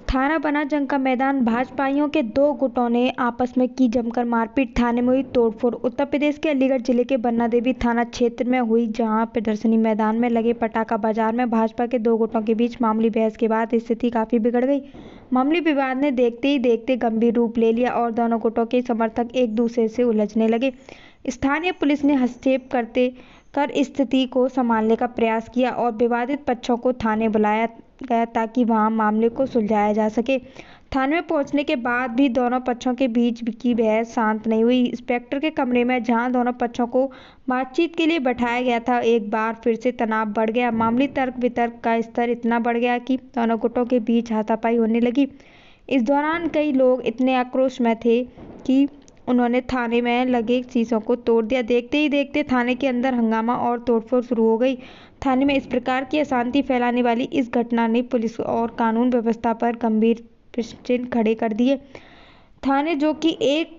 थाना बना जंग का मैदान, भाजपाइयों के दो गुटों ने आपस में की जमकर मारपीट, थाने में हुई तोड़फोड़। उत्तर प्रदेश के अलीगढ़ जिले के बन्ना देवी थाना क्षेत्र में हुई, जहां प्रदर्शनी मैदान में लगे पटाखा बाजार में भाजपा के दो गुटों के बीच मामूली बहस के बाद स्थिति काफी बिगड़ गई। मामूली विवाद ने देखते ही देखते गंभीर रूप ले लिया और दोनों गुटों के समर्थक एक दूसरे से उलझने लगे। स्थानीय पुलिस ने हस्तक्षेप कर स्थिति को संभालने का प्रयास किया और विवादित पक्षों को थाने बुलाया गया ताकि वहां मामले को सुलझाया जा सके। थाने में पहुंचने के बाद भी दोनों पक्षों के बीच की बहस शांत नहीं हुई। इंस्पेक्टर के कमरे में जहां दोनों पक्षों को बातचीत के लिए बैठाया गया था, एक बार फिर से तनाव बढ़ गया। मामूली तर्क वितर्क का स्तर इतना बढ़ गया कि दोनों गुटों के बीच हाथापाई होने लगी। इस दौरान कई लोग इतने आक्रोश में थे कि उन्होंने थाने में लगे शीशों को तोड़ दिया। देखते ही देखते थाने के अंदर हंगामा और तोड़फोड़ शुरू हो गई। थाने में इस प्रकार की अशांति फैलाने वाली इस घटना ने पुलिस और कानून व्यवस्था पर गंभीर प्रश्न चिन्ह खड़े कर दिए। थाने, जो कि एक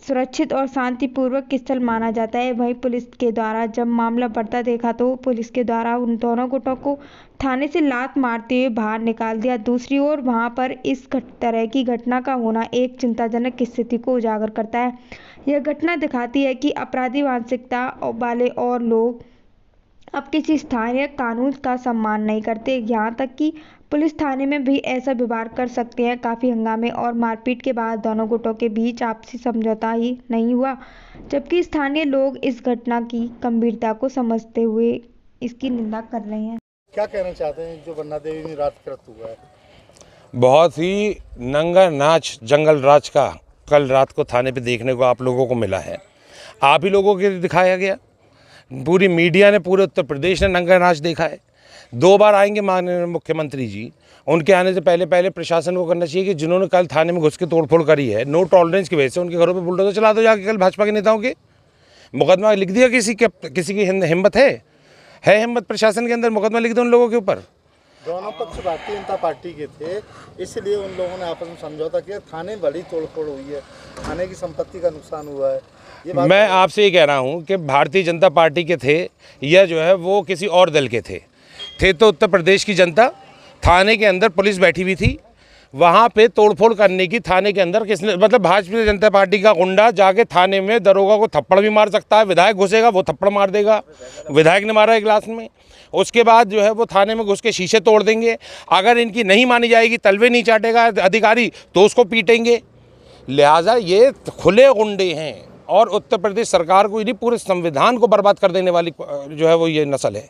सुरक्षित और शांतिपूर्वक स्थल माना जाता है, वहीं पुलिस के द्वारा जब मामला बढ़ता देखा तो पुलिस के द्वारा उन दोनों गुटों को थाने से लात मारते हुए बाहर निकाल दिया। दूसरी ओर वहां पर इस तरह की घटना का होना एक चिंताजनक स्थिति को उजागर करता है। यह घटना दिखाती है कि अपराधी मानसिकता वाले और लोग अब किसी स्थानीय कानून का सम्मान नहीं करते। यहाँ तक कि पुलिस थाने में भी ऐसा व्यवहार कर सकते हैं। काफी हंगामे और मारपीट के बाद दोनों गुटों के बीच आपसी समझौता ही नहीं हुआ, जबकि स्थानीय लोग इस घटना की गंभीरता को समझते हुए इसकी निंदा कर रहे हैं। क्या कहना चाहते हैं जो बन्ना देवी में रात कृत्य हुआ है? बहुत ही नंगा नाच जंगल राज का कल रात को थाने पे देखने को आप लोगों को मिला है। आप ही लोगों के दिखाया गया, पूरी मीडिया ने, पूरे उत्तर प्रदेश ने नंगा नाच देखा है। 2 बार आएंगे माननीय मुख्यमंत्री जी, उनके आने से पहले प्रशासन को करना चाहिए कि जिन्होंने कल थाने में घुस के तोड़फोड़ करी है, नो टॉलरेंस की वजह से उनके घरों पे बुलडोजर चला दो जाके। कल भाजपा के नेताओं के मुकदमा लिख दिया, किसी की हिम्मत है हिम्मत प्रशासन के अंदर मुकदमा लिख दो उन लोगों के ऊपर। दोनों पक्ष भारतीय जनता पार्टी के थे, इसलिए उन लोगों ने आपस में समझौता किया। थाने में बड़ी तोड़फोड़ हुई है, थाने की संपत्ति का नुकसान हुआ है। मैं आपसे ये कह रहा हूँ कि भारतीय जनता पार्टी के थे या जो है वो किसी और दल के थे तो उत्तर प्रदेश की जनता, थाने के अंदर पुलिस बैठी हुई थी, वहाँ पे तोड़फोड़ करने की थाने के अंदर किसने, मतलब भारतीय जनता पार्टी का गुंडा जाके थाने में दरोगा को थप्पड़ भी मार सकता है। विधायक घुसेगा वो थप्पड़ मार देगा, विधायक ने मारा है क्लास में। उसके बाद जो है वो थाने में घुस के शीशे तोड़ देंगे। अगर इनकी नहीं मानी जाएगी, तलवे नहीं चाटेगा अधिकारी तो उसको पीटेंगे। लिहाजा ये खुले गुंडे हैं और उत्तर प्रदेश सरकार को, नहीं पूरे संविधान को बर्बाद कर देने वाली जो है वो ये नस्ल है।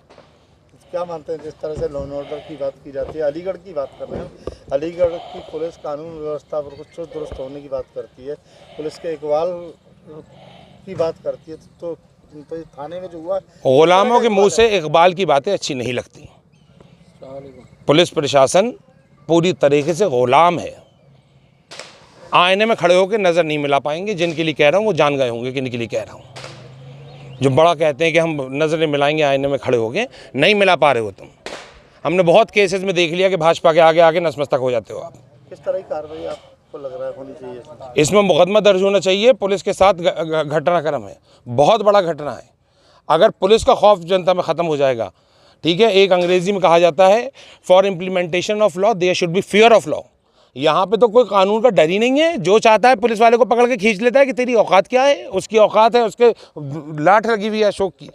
क्या मानते हैं जिस तरह से लॉ एंड ऑर्डर की बात की जाती है, अलीगढ़ की बात कर रहे हैं, अलीगढ़ की पुलिस कानून व्यवस्था पर कुछ चुस्त दुरुस्त होने की बात करती है, पुलिस के इकबाल की बात करती है, तो थाने में जो हुआ, गुलामों के मुंह से इकबाल की बातें अच्छी नहीं लगती। पुलिस प्रशासन पूरी तरीके से गुलाम है। आईने में खड़े होकर नज़र नहीं मिला पाएंगे। जिनके लिए कह रहा हूँ वो जान गए होंगे किन के लिए कह रहा हूँ। जो बड़ा कहते हैं कि हम नज़रें मिलाएंगे आईने में खड़े होके, नहीं मिला पा रहे हो तुम। हमने बहुत केसेस में देख लिया कि भाजपा के आगे आगे नतमस्तक हो जाते हो आप। किस तरह की कार्रवाई आपको लग रहा है होनी चाहिए? इसमें मुकदमा दर्ज होना चाहिए। पुलिस के साथ घटनाक्रम है, बहुत बड़ा घटना है। अगर पुलिस का खौफ जनता में ख़त्म हो जाएगा, ठीक है, एक अंग्रेजी में कहा जाता है for implementation of law there should be fear of law. यहाँ पे तो कोई कानून का डर ही नहीं है। जो चाहता है पुलिस वाले को पकड़ के खींच लेता है कि तेरी औकात क्या है। उसकी औकात है, उसके लाठ लगी हुई है अशोक की।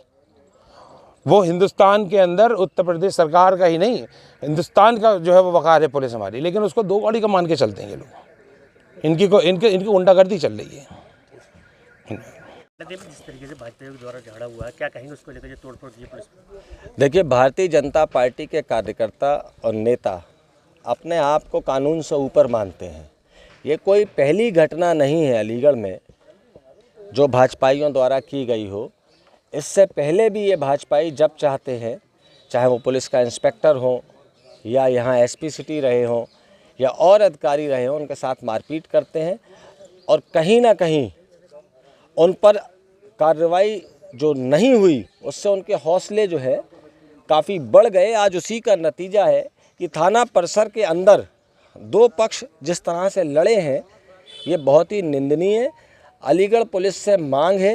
वो हिंदुस्तान के अंदर उत्तर प्रदेश सरकार का ही नहीं, हिंदुस्तान का जो है वो वक़ार है पुलिस हमारी, लेकिन उसको 2 गाड़ी का मान के चलते हैं ये लोग। इनकी गुंडागर्दी चल रही है। जिस तरीके से भाजपा के द्वारा झगड़ा हुआ है, क्या कहेंगे उसको लेकर, जो तोड़फोड़ की पुलिस? देखिए, भारतीय जनता पार्टी के कार्यकर्ता और नेता अपने आप को कानून से ऊपर मानते हैं। ये कोई पहली घटना नहीं है अलीगढ़ में जो भाजपाइयों द्वारा की गई हो। इससे पहले भी ये भाजपाई जब चाहते हैं, चाहे वो पुलिस का इंस्पेक्टर हो या यहाँ एसपी सिटी रहे हों या और अधिकारी रहे हों, उनके साथ मारपीट करते हैं और कहीं ना कहीं उन पर कार्रवाई जो नहीं हुई उससे उनके हौसले जो है काफ़ी बढ़ गए। आज उसी का नतीजा है कि थाना परिसर के अंदर 2 पक्ष जिस तरह से लड़े हैं, ये बहुत ही निंदनीय है। अलीगढ़ पुलिस से मांग है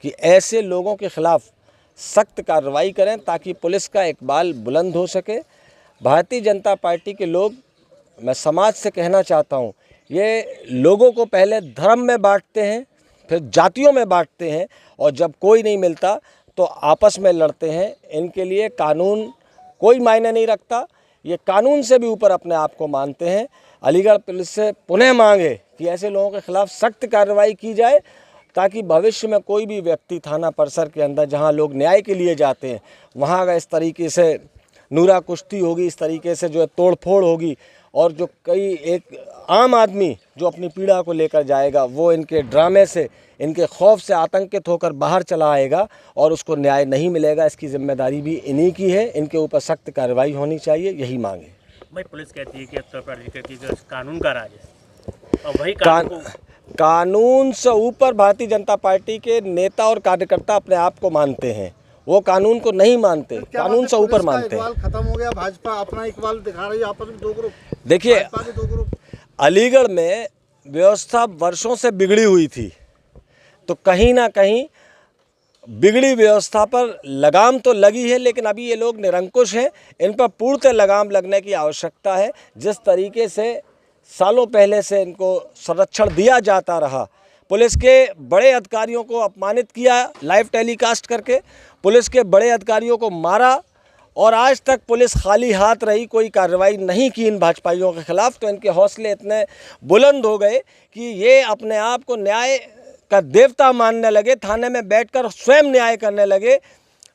कि ऐसे लोगों के खिलाफ सख्त कार्रवाई करें ताकि पुलिस का इकबाल बुलंद हो सके। भारतीय जनता पार्टी के लोग मैं समाज से कहना चाहता हूँ, ये लोगों को पहले धर्म में बांटते हैं, फिर जातियों में बांटते हैं, और जब कोई नहीं मिलता तो आपस में लड़ते हैं। इनके लिए कानून कोई मायने नहीं रखता, ये कानून से भी ऊपर अपने आप को मानते हैं। अलीगढ़ पुलिस से पुनः मांगे कि ऐसे लोगों के खिलाफ सख्त कार्रवाई की जाए, ताकि भविष्य में कोई भी व्यक्ति थाना परिसर के अंदर जहां लोग न्याय के लिए जाते हैं, वहां अगर इस तरीके से नूरा कुश्ती होगी, इस तरीके से जो है तोड़फोड़ होगी, और जो कई एक आम आदमी जो अपनी पीड़ा को लेकर जाएगा, वो इनके ड्रामे से, इनके खौफ से आतंकित होकर बाहर चला आएगा और उसको न्याय नहीं मिलेगा। इसकी जिम्मेदारी भी इन्हीं की है, इनके ऊपर सख्त कार्रवाई होनी चाहिए, यही मांगे। भाई पुलिस कहती है कि उत्तर प्रदेश कहती है कि कानून का राज है, और वही कानून से ऊपर भारतीय जनता पार्टी के नेता और कार्यकर्ता अपने आप को मानते हैं, वो कानून को नहीं मानते, कानून से ऊपर मानते हैं। खत्म हो गया, भाजपा अपना इकबाल दिखा रही है, आपस में दो ग्रुप। देखिए, भाजपा के दो ग्रुप। अलीगढ़ में व्यवस्था वर्षों से बिगड़ी हुई थी, तो कहीं ना कहीं बिगड़ी व्यवस्था पर लगाम तो लगी है, लेकिन अभी ये लोग निरंकुश हैं, इन पर पूर्णतः लगाम लगने की आवश्यकता है। जिस तरीके से सालों पहले से इनको संरक्षण दिया जाता रहा, पुलिस के बड़े अधिकारियों को अपमानित किया लाइव टेलीकास्ट करके, पुलिस के बड़े अधिकारियों को मारा, और आज तक पुलिस खाली हाथ रही, कोई कार्रवाई नहीं की इन भाजपाइयों के खिलाफ, तो इनके हौसले इतने बुलंद हो गए कि ये अपने आप को न्याय का देवता मानने लगे, थाने में बैठकर स्वयं न्याय करने लगे।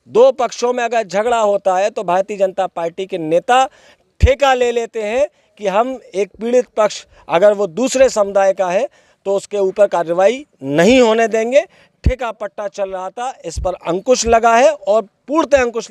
दो पक्षों में अगर झगड़ा होता है तो भारतीय जनता पार्टी के नेता ठेका ले लेते हैं कि हम एक पीड़ित पक्ष अगर वो दूसरे समुदाय का है तो उसके ऊपर कार्रवाई नहीं होने देंगे। ठेका पट्टा चल रहा था, इस पर अंकुश लगा है और पूर्णतः अंकुश